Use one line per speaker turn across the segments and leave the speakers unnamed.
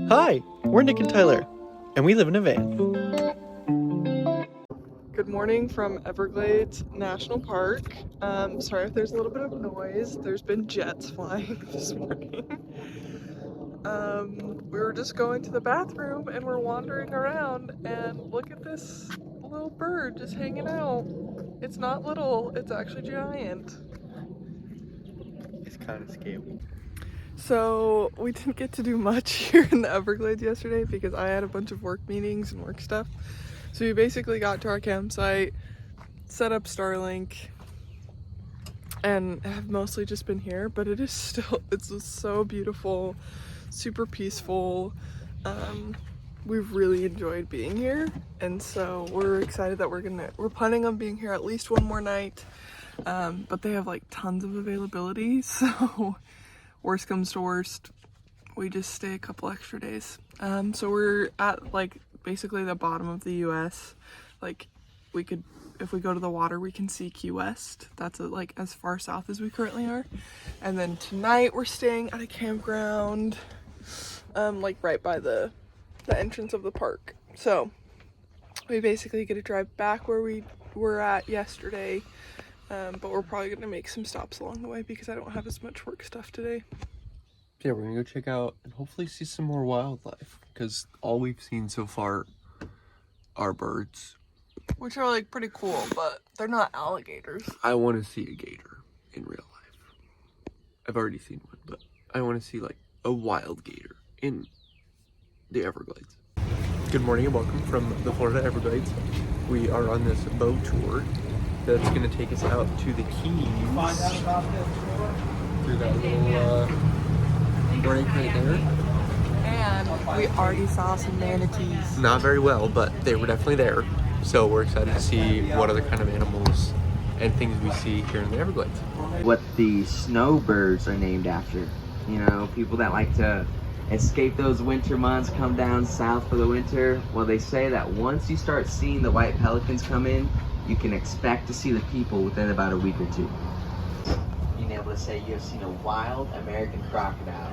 Hi, we're Nick and Tyler, and we live in a van.
Good morning from Everglades National Park. Sorry if there's a little bit of noise. There's been jets flying this morning. We were just going to the bathroom and we're wandering around, and look at this little bird just hanging out. It's not little, it's actually giant.
It's kind of scary.
So we didn't get to do much here in the Everglades yesterday because I had a bunch of work meetings and work stuff. So we basically got to our campsite, set up Starlink, and have mostly just been here, but it's just so beautiful, super peaceful. We've really enjoyed being here, and so we're excited that we're planning on being here at least one more night. But they have like tons of availability, so worst comes to worst, we just stay a couple extra days. So we're at like basically the bottom of the US. Like we could, if we go to the water, we can see Key West. That's like as far south as we currently are. And then tonight we're staying at a campground, like right by the entrance of the park. So we basically get to drive back where we were at yesterday. But we're probably gonna make some stops along the way because I don't have as much work stuff today.
Yeah, we're gonna go check out and hopefully see some more wildlife, because all we've seen so far are birds.
Which are like pretty cool, but they're not alligators.
I want to see a gator in real life. I've already seen one, but I want to see like a wild gator in the Everglades. Good morning and welcome from the Florida Everglades. We are on this boat tour that's gonna take us out to the Keys through that little break right there.
And we already saw some manatees.
Not very well, but they were definitely there. So we're excited to see what other kind of animals and things we see here in the Everglades.
What the snowbirds are named after. You know, people that like to escape those winter months, come down south for the winter. Well, they say that once you start seeing the white pelicans come in, you can expect to see the people within about a week or two. Being able to say you have seen a wild American crocodile.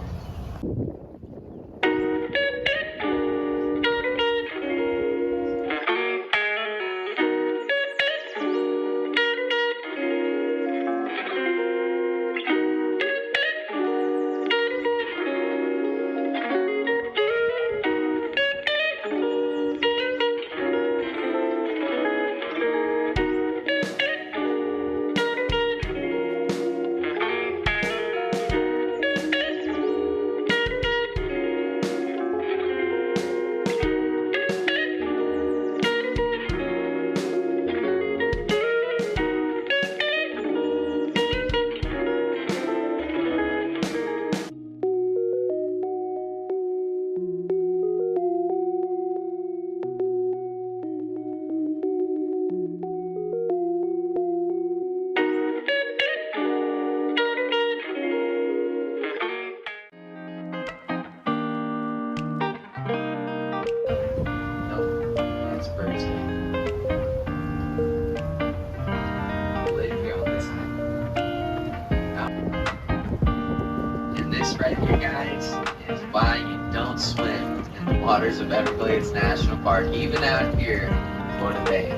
Right here, guys, is why you don't swim in the waters of Everglades National Park, even out here in Florida Bay.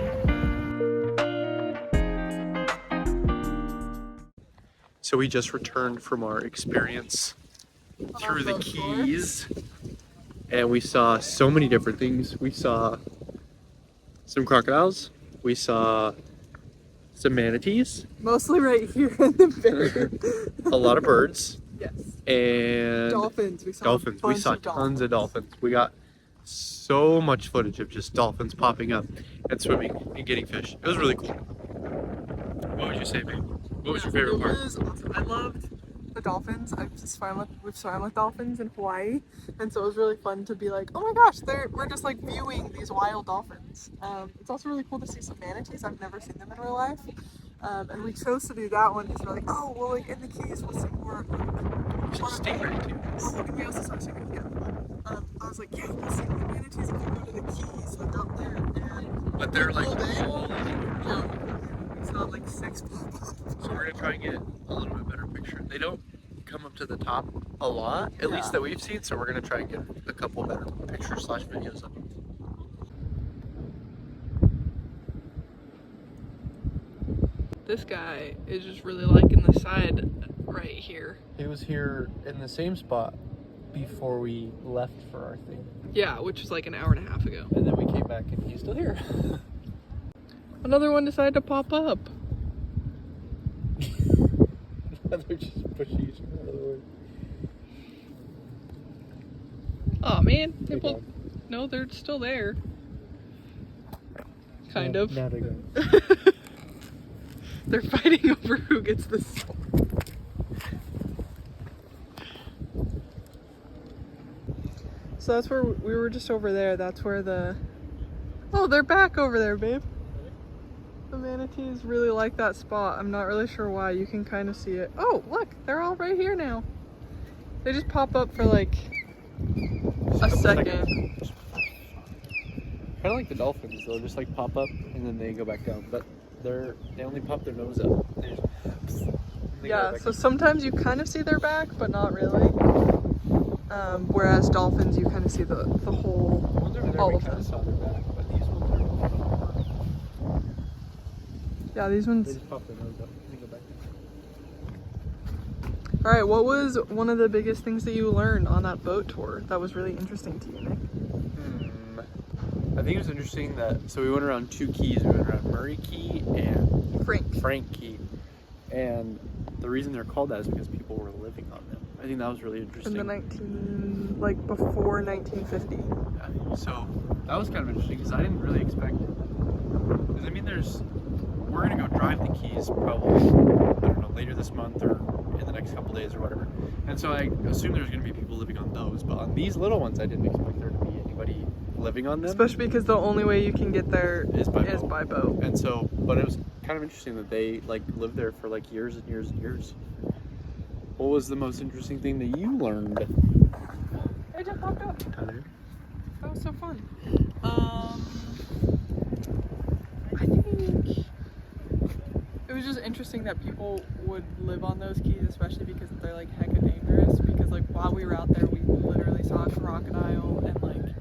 So we just returned from our experience through the Keys, and we saw so many different things. We saw some crocodiles, we saw some manatees,
Mostly right here in the bay.
a lot of birds,
Yes.
and
Dolphins. We saw
dolphins. We saw tons of dolphins. We got so much footage of just dolphins popping up and swimming and getting fish. It was really cool. What would you say, babe? What was your favorite part?
It was awesome. I loved the dolphins. We've swam with dolphins in Hawaii, and so it was really fun to be like, oh my gosh, we're just like viewing these wild dolphins. It's also really cool to see some manatees. I've never seen them in real life. And we chose to do that one because we're like, oh, well, like in the Keys, we'll see more.
Stingray too.
Oh, and we also saw stingrays, yeah. I was like, yeah, we'll see more manatees if we go to the Keys, like up there. And
But they're like,
yeah, we saw like 6 pop up.
so we're gonna try and get a little bit better picture. They don't come up to the top a lot, at least that we've seen. So we're gonna try and get a couple better pictures / videos of them.
This guy is just really liking the side right here.
He was here in the same spot before we left for our thing.
Yeah, which was like an hour and a half ago.
And then we came back and he's still here.
Another one decided to pop up.
They're just pushing each other away.
Oh man,
They're
people.
gone.
No, they're still there. Kind of.
Now they're gone.
They're fighting over who gets the sword. So that's where we were just over there. That's where the... Oh, they're back over there, babe. The manatees really like that spot. I'm not really sure why. You can kind of see it. Oh, look, they're all right here now. They just pop up for like a second.
Kind of like the dolphins, they'll just like pop up and then they go back down. But they only pop their nose up. They go
Yeah,
back
so
down.
sometimes you kind of see their back, but not really. Whereas dolphins, you kind of see the whole,
The ones over there,
all
we
of
kind of
them.
saw their back, but these ones are
Yeah, these
they
ones.
just pop their nose up and they go back down.
All right, what was one of the biggest things that you learned on that boat tour that was really interesting to you, Nick?
I think it was interesting that, so we went around 2 keys. We went around Murray Key and Frank Key. And the reason they're called that is because people were living on them. I think that was really interesting.
In the before 1950.
Yeah. So that was kind of interesting because I didn't really expect it. Because I mean, we're gonna go drive the keys probably, I don't know, later this month or in the next couple days or whatever. And so I assumed there's gonna be people living on those, but on these little ones, I didn't expect there to be anybody living on them.
Especially because the only way you can get there
Is by
boat.
And so, but it was kind of interesting that they like lived there for like years and years and years. What was the most interesting thing that you learned?
It just popped up.
Tyler?
That was so fun. I think it was just interesting that people would live on those keys, especially because they're like hecka dangerous. Because like while we were out there, we literally saw a crocodile, and like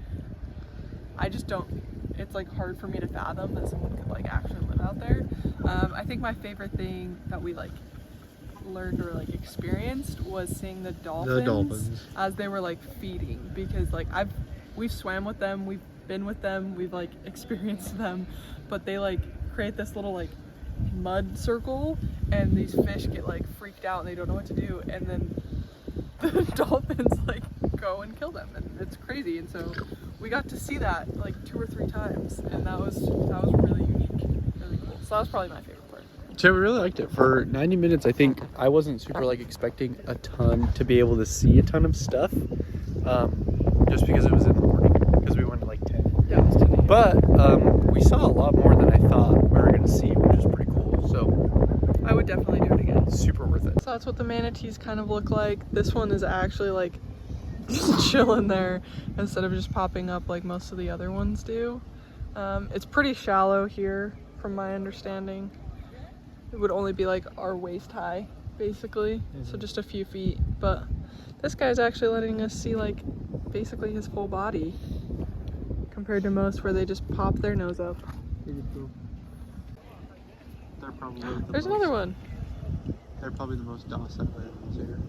I just don't. It's like hard for me to fathom that someone could like actually live out there. I think my favorite thing that we like learned or like experienced was seeing the dolphins as they were like feeding, because like we've swam with them, we've been with them, we've like experienced them, but they like create this little like mud circle and these fish get like freaked out and they don't know what to do, and then the dolphins like go and kill them, and it's crazy. And so we got to see that like 2 or 3 times, and that was really unique, really cool. So that was probably my favorite part.
So we really liked it. For 90 minutes, I think I wasn't super like expecting a ton to be able to see a ton of stuff, just because it was in the morning, because we went at like 10.
Yeah, it was 10 a.m.
But we saw a lot more than I thought we were gonna see, which is pretty cool. So
I would definitely do it again.
super worth it.
So that's what the manatees kind of look like. This one is actually like just chilling there instead of just popping up like most of the other ones do. It's pretty shallow here from my understanding. It would only be like our waist high basically, so just a few feet, but this guy's actually letting us see like basically his full body compared to most where they just pop their nose up.
They're probably
There's another one.
They're probably the most docile animals here.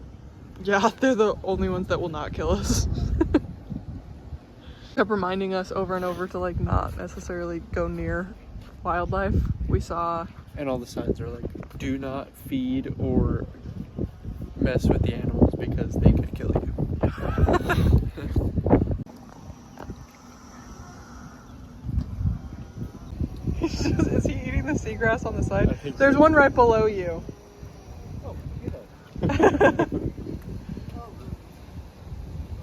Yeah, they're the only ones that will not kill us. Kept reminding us over and over to like not necessarily go near wildlife. We saw,
And all the signs are like, do not feed or mess with the animals because they could kill you.
is he eating the seagrass on the
I
side?
think
There's
so.
one right below you.
Oh, you know. Want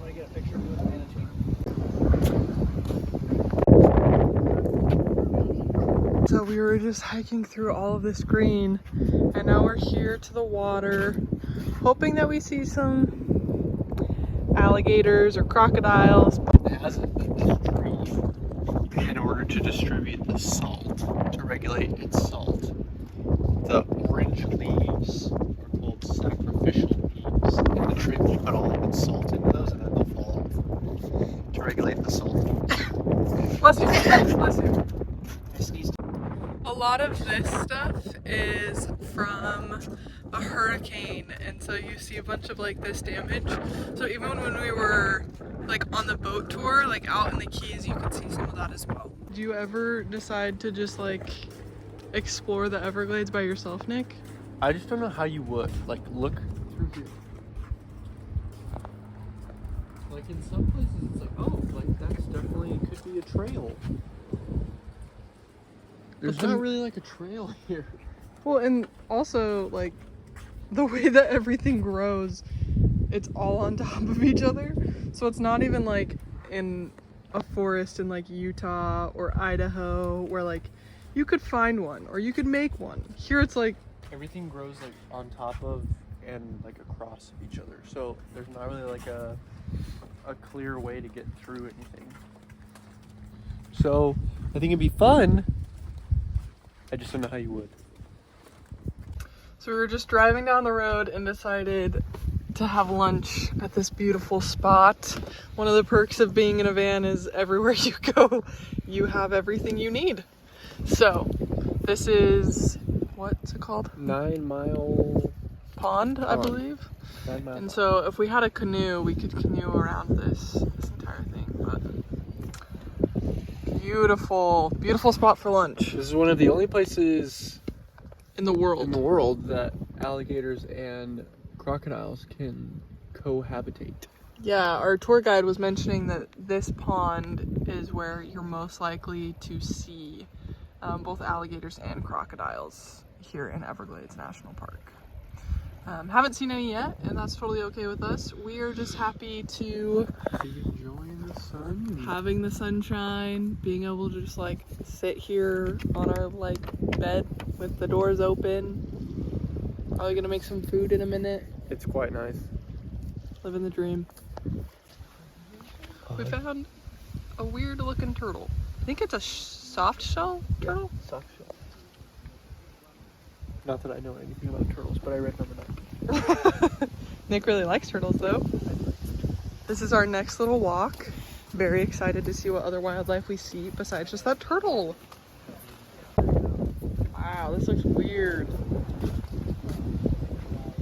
to get a picture of you with the manatee?
So we were just hiking through all of this green, and now we're here to the water, hoping that we see some alligators or crocodiles.
It hasn't been distributed in order to distribute the salt, to regulate its salt. The orange leaves are called sacrificial leaves, and
the shrimp, you put all of the salt into those and then they'll fall off. To regulate the salt.
Bless you. Bless you.
I sneezed.
A lot of this stuff is from a hurricane, and so you see a bunch of like this damage. So even when we were like on the boat tour, like out in the Keys, you could see some of that as well. Do you ever decide to just like explore the Everglades by yourself, Nick?
I just don't know how you would. Like, look through here. Like, in some places, it's like, oh, like, that's definitely, could be a trail. There's not really, like, a trail here.
Well, and also, like, the way that everything grows, it's all on top of each other. So it's not even, like, in a forest in, like, Utah or Idaho where, like, you could find one or you could make one. Here it's like,
Everything grows, like, on top of and, like, across each other. So there's not really, like, a clear way to get through anything. So I think it'd be fun. I just don't know how you would.
so we were just driving down the road and decided to have lunch at this beautiful spot. One of the perks of being in a van is everywhere you go, you have everything you need. So this is, what's it called?
9 Mile
Pond, I
Pond.
believe.
9 Mile.
And so if we had a canoe, we could canoe around this entire thing. But beautiful, beautiful spot for lunch
This is one of the only places
in the world.
in the world that alligators and crocodiles can cohabitate.
Yeah, our tour guide was mentioning that this pond is where you're most likely to see both alligators and crocodiles here in Everglades National Park. Haven't seen any yet, and that's totally okay with us. We are just happy to
Enjoying the sun.
having the sunshine, being able to just like sit here on our like bed with the doors open. Probably gonna make some food in a minute.
It's quite nice.
Living the dream. We found a weird looking turtle. I think it's a soft shell turtle.
Soft shell. Not that I know anything about turtles, but I read number 9.
Nick really likes turtles though. This is our next little walk. Very excited to see what other wildlife we see besides just that turtle. Wow, this looks weird.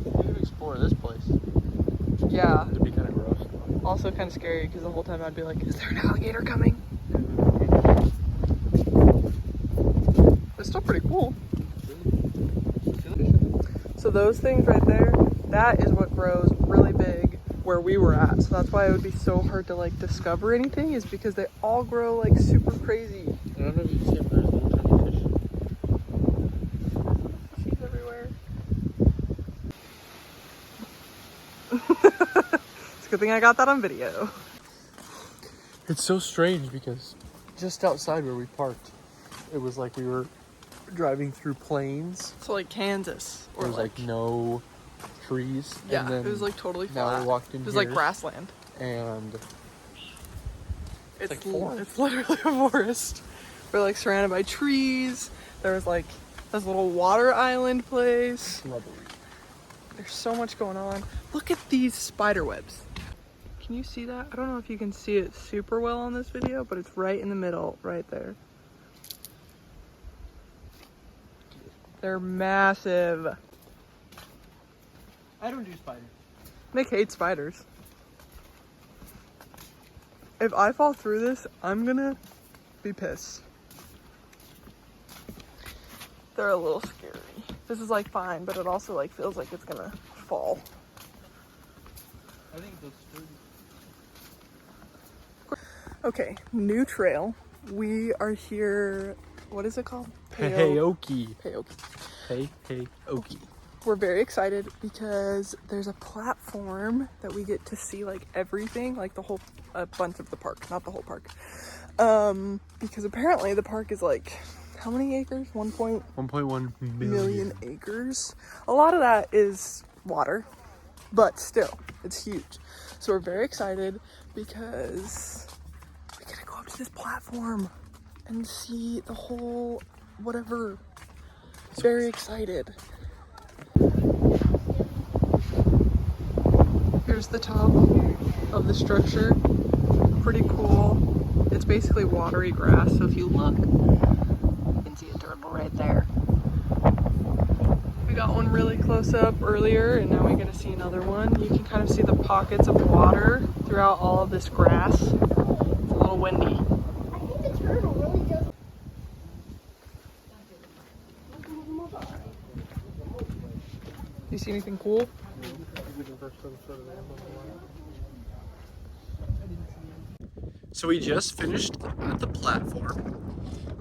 We could explore this place.
Yeah,
It'd be kind of gross.
also kind of scary because the whole time I'd be like, is there an alligator coming? It's still pretty cool. So those things right there, that is what grows really big where we were at. So that's why it would be so hard to like discover anything, is because they all grow like super crazy.
I don't know if you can see if there's little tiny fish.
She's everywhere. It's a good thing I got that on video.
It's so strange because just outside where we parked, it was like we were driving through plains.
So like Kansas, or
There was like no trees.
yeah,
and then
it was like totally
now
flat.
we walked in
It was
here
like grassland.
and
It's
like forest.
It's literally a forest. We're like surrounded by trees. There was like this little water island place.
shrubbery.
There's so much going on. Look at these spider webs. Can you see that? I don't know if you can see it super well on this video, but it's right in the middle, right there. They're massive.
I don't do spiders.
Nick hates spiders. If I fall through this, I'm gonna be pissed. They're a little scary. This is like fine, but it also like feels like it's gonna fall.
I think those sturdy.
Okay, new trail. We are here, what is it called?
Peyoki.
Peyoki.
Peyoki.
We're very excited because there's a platform that we get to see like everything, like the whole, a bunch of the park, not the whole park. Because apparently the park is like, how many acres?
1.1
million acres. A lot of that is water, but still, it's huge. So we're very excited because we get to go up to this platform and see the whole whatever. Very excited. Here's the top of the structure. Pretty cool. It's basically watery grass, so if you look, you can see a turtle right there. We got one really close up earlier, and now we get to see another one. You can kind of see the pockets of water throughout all of this grass. It's a little windy.
I think the turtle really does.
Do you see anything cool?
So we just finished at the platform.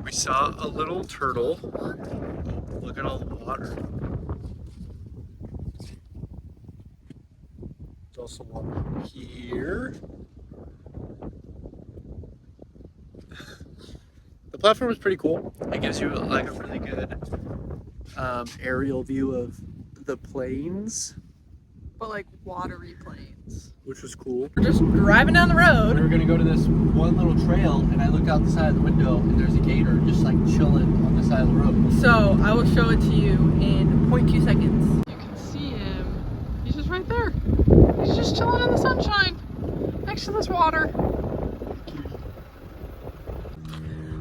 We saw a little turtle. Look at all the water. There's also water here. The platform is pretty cool. It gives you like a really good aerial view of the plains,
But like watery plains.
which was cool.
We're just driving down the
We
road.
were gonna go to this one little trail, and I looked out the side of the window, and there's a gator just like chilling on the side of the road.
So I will show it to you in 0.2 seconds. You can see him. He's just right there. He's just chilling in the sunshine next to this water.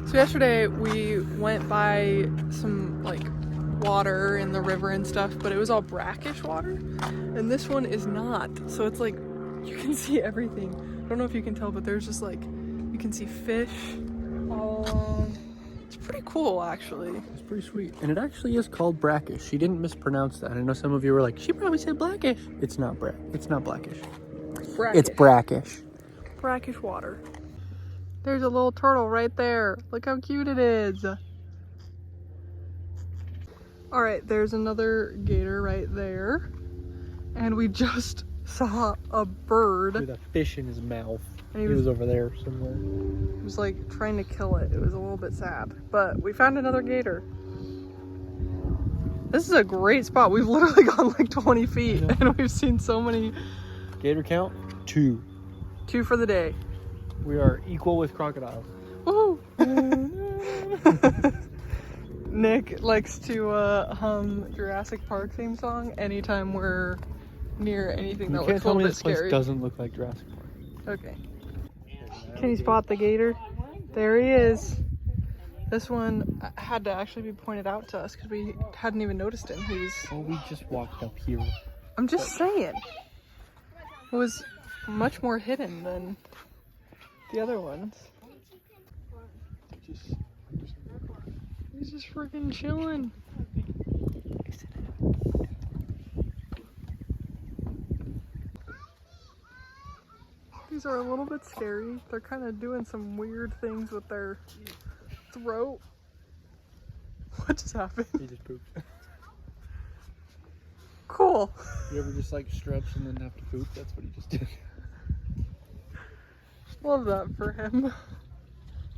So yesterday we went by some like water in the river and stuff, but it was all brackish water, and this one is not. So it's like you can see everything. I don't know if you can tell, but there's just like you can see fish all along. It's pretty cool, actually.
It's pretty sweet. And it actually is called brackish. She didn't mispronounce that. I know some of you were like, she probably said blackish. It's not it's not blackish.
Brackish.
It's brackish.
Brackish water. There's a little turtle right there. Look how cute it is. All right, there's another gator right there. And we just saw a bird.
With a fish in his mouth.
And
He was over there somewhere.
He was like trying to kill it. It was a little bit sad. But we found another gator. This is a great spot. We've literally gone like 20 feet and we've seen so many.
Gator count? 2.
2 for the day.
We are equal with crocodiles.
Woohoo! Nick likes to hum Jurassic Park theme song anytime we're near anything that looks a little bit scary.
Doesn't look like Jurassic Park.
Okay. Can you spot the gator? There he is. This one had to actually be pointed out to us because we hadn't even noticed him. He was.
Oh, we just walked up here.
I'm just saying. It was much more hidden than the other ones. He's just freaking chilling. These are a little bit scary. They're kind of doing some weird things with their throat. What just happened?
He just pooped.
Cool.
You ever just like stretch and then have to poop? That's what he just did.
Love that for him.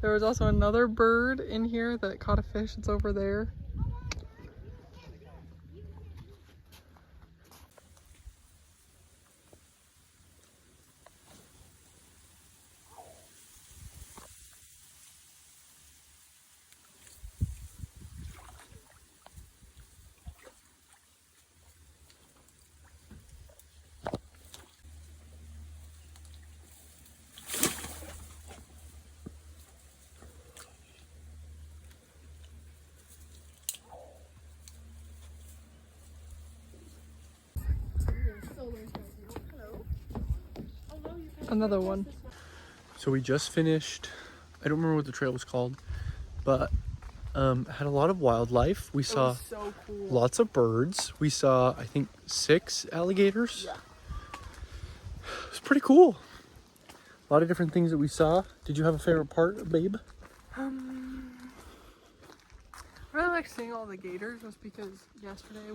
There was also another bird in here that caught a fish. It's over there. Another one.
So we just finished, I don't remember what the trail was called, but had a lot of wildlife. We saw
So cool.
lots of birds. We saw, I think, 6 alligators.
Yeah.
It was pretty cool. A lot of different things that we saw. Did you have a favorite part, babe?
I really like seeing all the gators just because yesterday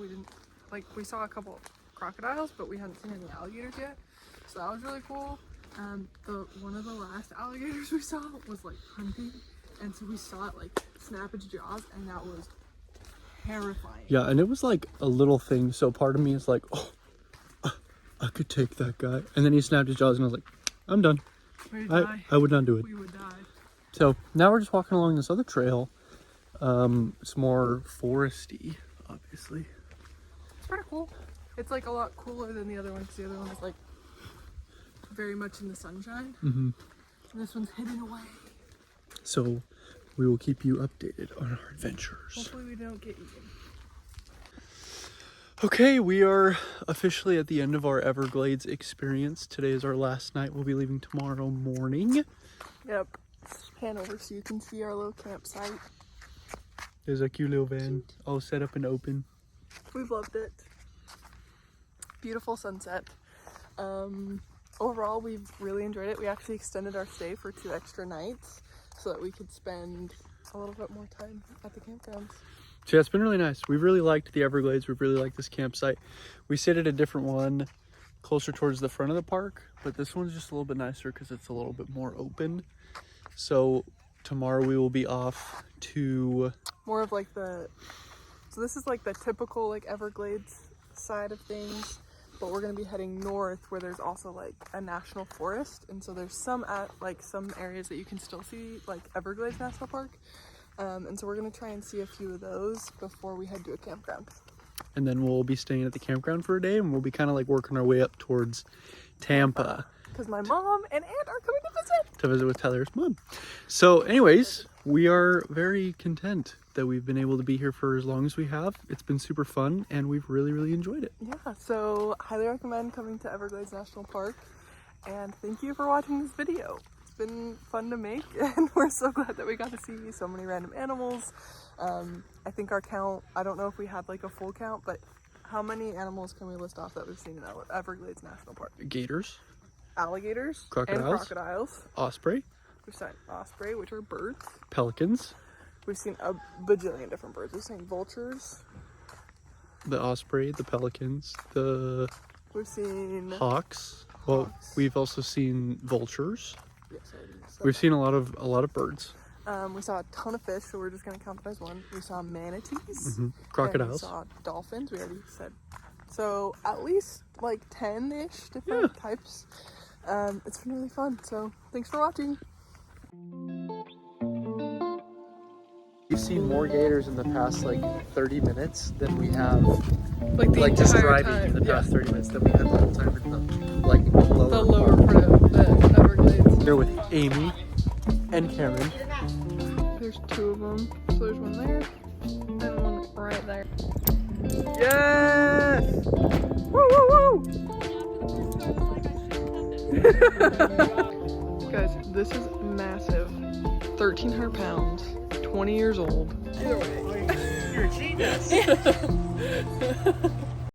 we saw a couple crocodiles, but we hadn't seen any alligators yet. So that was really cool. One of the last alligators we saw was like hunting, and so we saw it like snap its jaws, and that was terrifying.
Yeah, and it was like a little thing. So part of me is like, oh, I could take that guy. And then he snapped his jaws, and I was like, I'm done.
We'd die.
I would not do it.
We would die.
So now we're just walking along this other trail. It's more foresty, obviously.
It's pretty cool. It's like a lot cooler than the other one because the other one is like very much in the sunshine.
Mm-hmm.
And this one's hidden away.
So we will keep you updated on our adventures.
Hopefully we don't get eaten.
Okay, we are officially at the end of our Everglades experience. Today is our last night. We'll be leaving tomorrow morning.
Yep. Just pan over so you can see our little campsite.
There's a cute little van all set up and open.
We've loved it. Beautiful sunset. Overall, we've really enjoyed it. We actually extended our stay for 2 extra nights so that we could spend a little bit more time at the campgrounds.
So yeah, it's been really nice. We've really liked the Everglades. We've really liked this campsite. We stayed at a different one closer towards the front of the park, but this one's just a little bit nicer because it's a little bit more open. So tomorrow we will be off to
More of like so this is like the typical like Everglades side of things, but we're going to be heading north where there's also like a national forest, and so there's some areas that you can still see like Everglades National Park. And so we're going to try and see a few of those before we head to a campground.
and then we'll be staying at the campground for a day, and we'll be kind of like working our way up towards Tampa.
Because my mom and aunt are coming to visit.
To visit with Tyler's mom. So anyways, we are very content that we've been able to be here for as long as we have. It's been super fun, and we've really enjoyed it.
Yeah, so highly recommend coming to Everglades National Park. And thank you for watching this video. It's been fun to make, and we're so glad that we got to see so many random animals. I think our count, I don't know if we had like a full count, but how many animals can we list off that we've seen in Everglades National Park?
Gators,
Alligators,
crocodiles,
and crocodiles.
osprey,
We've seen osprey, which are birds.
pelicans,
We've seen a bajillion different birds. We've seen vultures.
the osprey, the pelicans, the
We've seen
hawks. Well,
hawks.
we've also seen vultures.
Yes, I already said
We've
that.
seen a lot of birds.
We saw a ton of fish, so we're just gonna count that as one. We saw manatees.
Crocodiles.
And we saw dolphins. We already said. So at least like 10-ish different types. It's been really fun. So thanks for watching.
We've seen more gators in the past like 30 minutes than we have
Like
just driving in the past 30 minutes than we had the whole time in the lower part.
part of the Everglades.
Here with Amy and Karen.
There's 2 of them. So there's one there and one right there. Yes! Woo woo woo! Guys, this is massive. 1,300 pounds, 20 years old. Either way, you're a genius.